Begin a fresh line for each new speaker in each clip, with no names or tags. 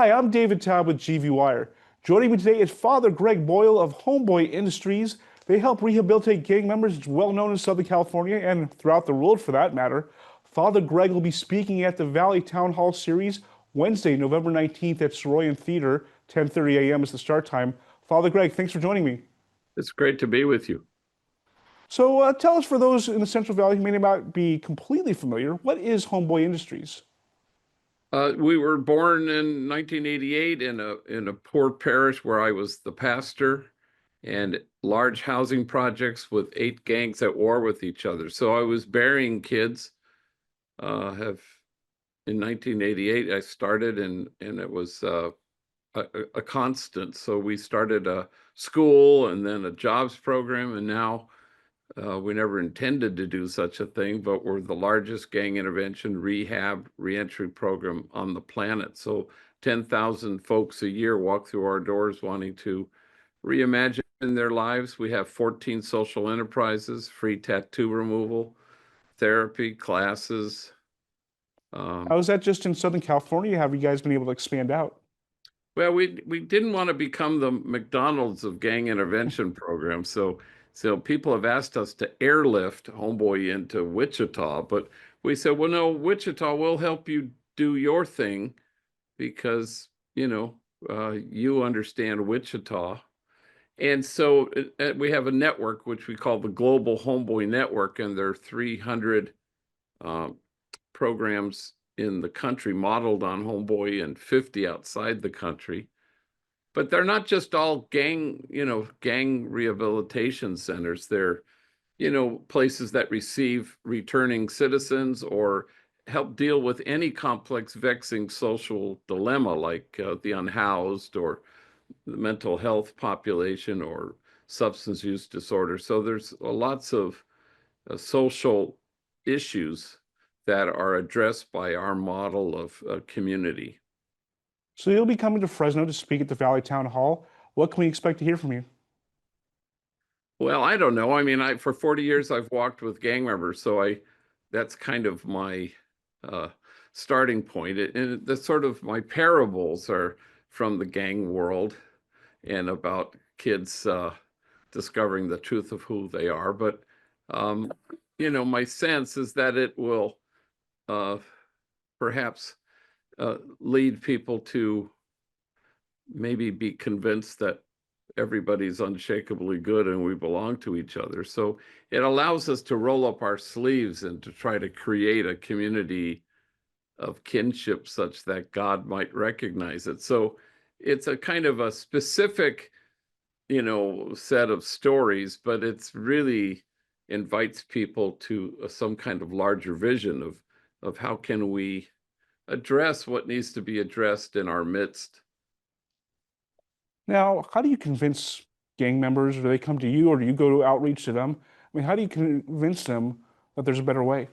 Hi, I'm David Taub with GV Wire. Joining me today is Father Greg Boyle of Homeboy Industries. They help rehabilitate gang members. It's well known in Southern California and throughout the world for that matter. Father Greg will be speaking at the Valley Town Hall Series Wednesday, November 19th at Soroyan Theater. 10:30 a.m. is the start time. Father Greg, thanks for joining me.
It's great to be with you.
So tell us, for those in the Central Valley who may not be completely familiar, what is Homeboy Industries?
We were born in 1988 in a poor parish where I was the pastor, and large housing projects with 8 gangs at war with each other. So I was burying kids. Have In 1988 I started, and it was a constant. So we started a school and then a jobs program, and now we never intended to do such a thing, but we're the largest gang intervention, rehab, reentry program on the planet. So 10,000 folks a year walk through our doors wanting to reimagine their lives. We have 14 social enterprises, free tattoo removal, therapy, classes.
How is that just in Southern California? Have you guys been able to expand out?
Well, we didn't want to become the McDonald's of gang intervention programs. So people have asked us to airlift Homeboy into Wichita, but we said, well, no, Wichita will help you do your thing because, you understand Wichita. And so we have a network, which we call the Global Homeboy Network, and there are 300 uh, programs in the country modeled on Homeboy and 50 outside the country. But they're not just all gang rehabilitation centers. They're, places that receive returning citizens or help deal with any complex, vexing social dilemma like the unhoused or the mental health population or substance use disorder. So there's lots of social issues that are addressed by our model of community.
So you'll be coming to Fresno to speak at the Valley Town Hall. What can we expect to hear from you?
Well, I don't know. I mean, for 40 years I've walked with gang members, so I that's kind of my uh, starting point. And the sort of my parables are from the gang world and about kids discovering the truth of who they are. But um, my sense is that it will uh, perhaps lead people to maybe be convinced that everybody's unshakably good and we belong to each other. So it allows us to roll up our sleeves and to try to create a community of kinship such that God might recognize it. So it's a kind of a specific, set of stories, but it's really invites people to some kind of larger vision of how can we address what needs to be addressed in our midst.
Now, how do you convince gang members? Do they come to you or do you go to outreach to them? I mean, how do you convince them that there's a better way?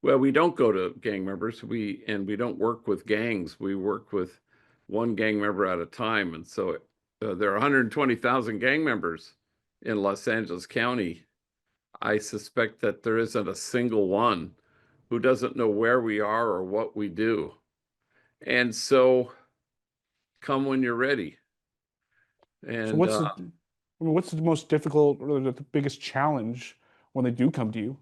Well, we don't go to gang members. We don't work with gangs. We work with one gang member at a time. And so there are 120,000 gang members in Los Angeles County. I suspect that there isn't a single one who doesn't know where we are or what we do. And so come when you're ready.
So
And
what's the most difficult or the biggest challenge when they do come to you?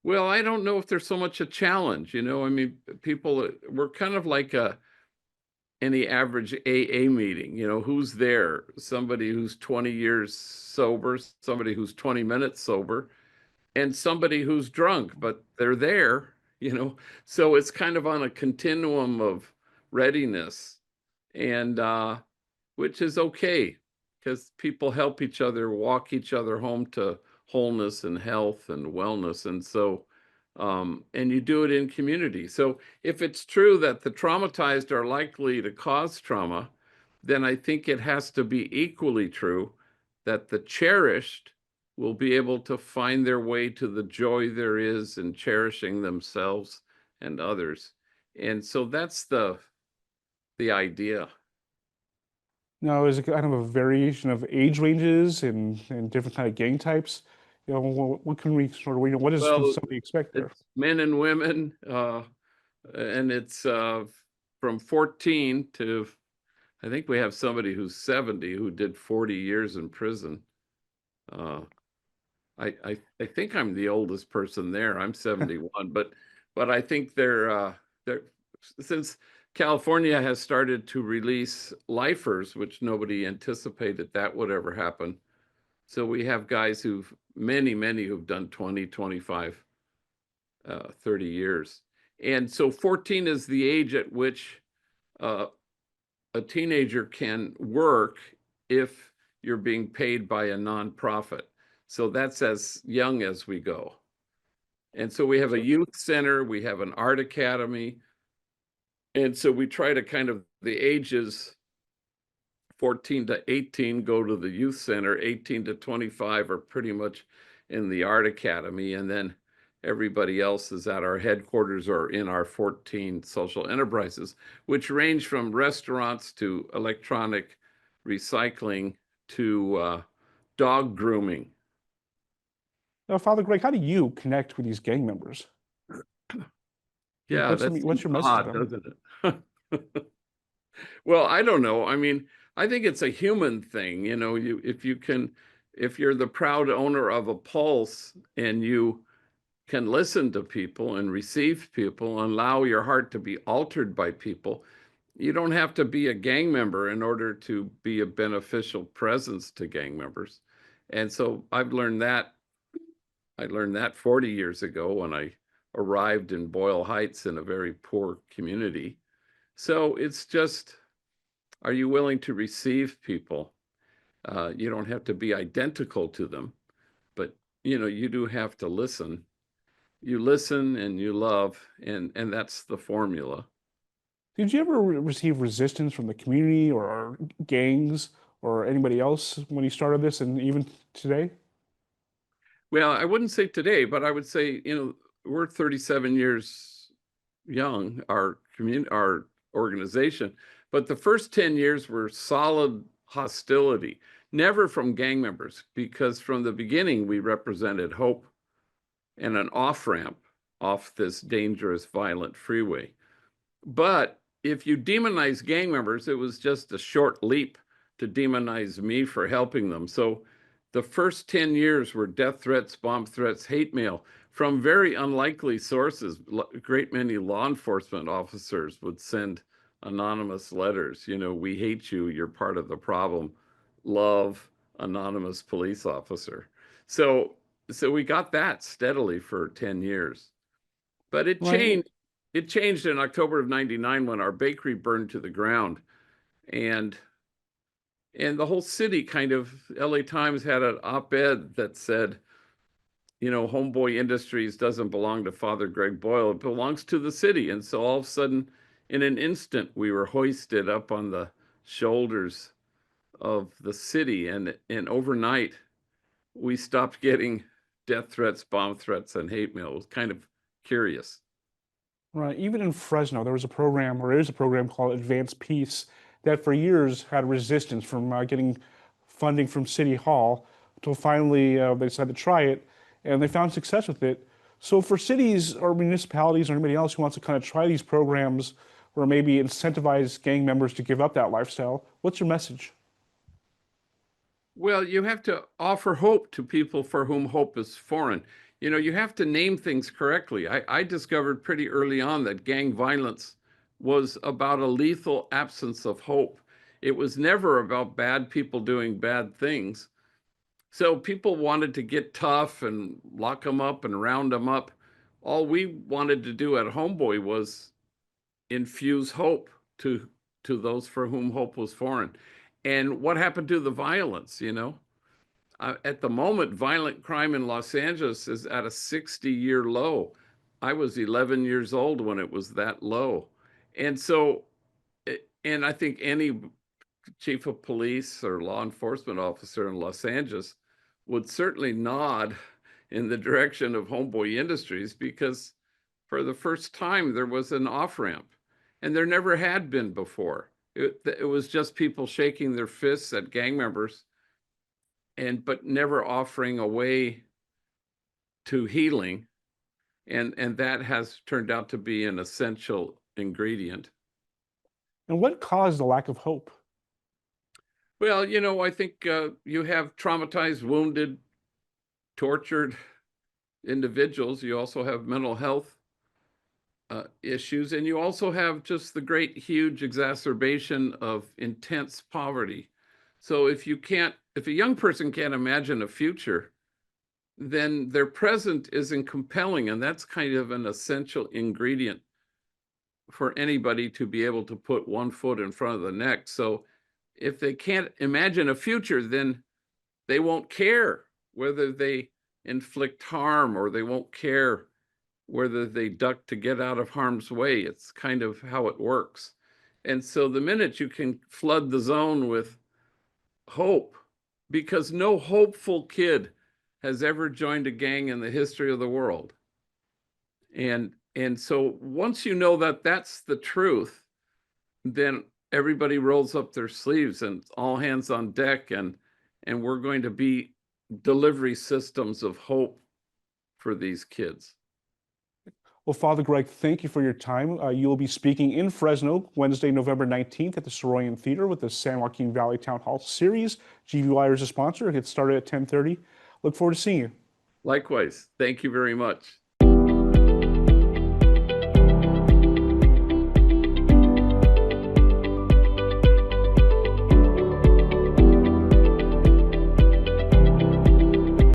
well, I don't know if there's so much a challenge, I mean, people, we're kind of like any average AA meeting, who's there? Somebody who's 20 years sober, somebody who's 20 minutes sober, and somebody who's drunk, but they're there. So it's kind of on a continuum of readiness, and which is okay because people help each other walk each other home to wholeness and health and wellness. And so and you do it in community. So if it's true that the traumatized are likely to cause trauma, then I think it has to be equally true that the cherished will be able to find their way to the joy there is in cherishing themselves and others. And so that's the idea.
Now, is it kind of a variation of age ranges and different kind of gang types? What can we sort of, what does
Well,
somebody expect there?
it's men and women, and it's from 14 to, I think we have somebody who's 70 who did 40 years in prison. Uh, I think I'm the oldest person there. I'm 71, but I think they're since California has started to release lifers, which nobody anticipated that would ever happen. So we have guys many who've done 20, 25, 30 years. And so 14 is the age at which uh, a teenager can work if you're being paid by a nonprofit. So that's as young as we go. And so we have a
So,
youth center, we have an art academy. And so we try to kind of the ages 14 to 18 go to the youth center, 18 to 25 are pretty much in the art academy. And then everybody else is at our headquarters or in our 14 social enterprises, which range from restaurants to electronic recycling to dog grooming.
now, Father Greg, how do you connect with these gang members?
Yeah, that
What's
seems
your message to
odd,
them?
doesn't it? Well, I don't know. I mean, I think it's a human thing. If you're the proud owner of a pulse and you can listen to people and receive people and allow your heart to be altered by people, you don't have to be a gang member in order to be a beneficial presence to gang members. And so I learned that 40 years ago when I arrived in Boyle Heights in a very poor community. So it's just, are you willing to receive people? You don't have to be identical to them, but you do have to listen. You listen and you love, and that's the formula.
Did you ever receive resistance from the community or gangs or anybody else when you started this and even today?
Well, I wouldn't say today, but I would say, we're 37 years young, our organization, but the first 10 years were solid hostility, never from gang members, because from the beginning we represented hope and an off ramp off this dangerous, violent freeway. But if you demonize gang members, it was just a short leap to demonize me for helping them. So the first 10 years were death threats, bomb threats, hate mail from very unlikely sources. A great many law enforcement officers would send anonymous letters. We hate you. You're part of the problem. Love, anonymous police officer. So, so we got that steadily for 10 years. But it
Right.
changed. It changed in October of '99 when our bakery burned to the ground, and the whole city kind of LA Times had an op-ed that said, Homeboy Industries doesn't belong to Father Greg Boyle, it belongs to the city. And so all of a sudden, in an instant, we were hoisted up on the shoulders of the city, and overnight we stopped getting death threats, bomb threats, and hate mail. It was kind of curious.
Right. Even in Fresno, there was a program, or is a program called Advanced Peace that for years had resistance from getting funding from City Hall until finally they decided to try it and they found success with it. So for cities or municipalities or anybody else who wants to kind of try these programs or maybe incentivize gang members to give up that lifestyle, what's your message?
Well, you have to offer hope to people for whom hope is foreign. You have to name things correctly. I discovered pretty early on that gang violence was about a lethal absence of hope. It was never about bad people doing bad things. So people wanted to get tough and lock them up and round them up. All we wanted to do at Homeboy was infuse hope to those for whom hope was foreign. And what happened to the violence, at the moment, violent crime in Los Angeles is at a 60-year low. I was 11 years old when it was that low. And so, and I think any chief of police or law enforcement officer in Los Angeles would certainly nod in the direction of Homeboy Industries, because for the first time there was an off ramp, and there never had been before. It was just people shaking their fists at gang members, but never offering a way to healing, and that has turned out to be an essential ingredient.
And what caused the lack of hope?
Well, I think you have traumatized, wounded, tortured individuals. You also have mental health issues, and you also have just the great, huge exacerbation of intense poverty. So if a young person can't imagine a future, then their present isn't compelling, and that's kind of an essential ingredient for anybody to be able to put one foot in front of the next. So if they can't imagine a future, then they won't care whether they inflict harm, or they won't care whether they duck to get out of harm's way. It's kind of how it works. And so the minute you can flood the zone with hope, because no hopeful kid has ever joined a gang in the history of the world. And so once you know that that's the truth, then everybody rolls up their sleeves and all hands on deck, and we're going to be delivery systems of hope for these kids.
Well, Father Greg, thank you for your time. You will be speaking in Fresno Wednesday, November 19th at the Soroyan Theater with the San Joaquin Valley Town Hall series. GVY is a sponsor. It gets started at 10:30. Look forward to seeing you.
Likewise, thank you very much.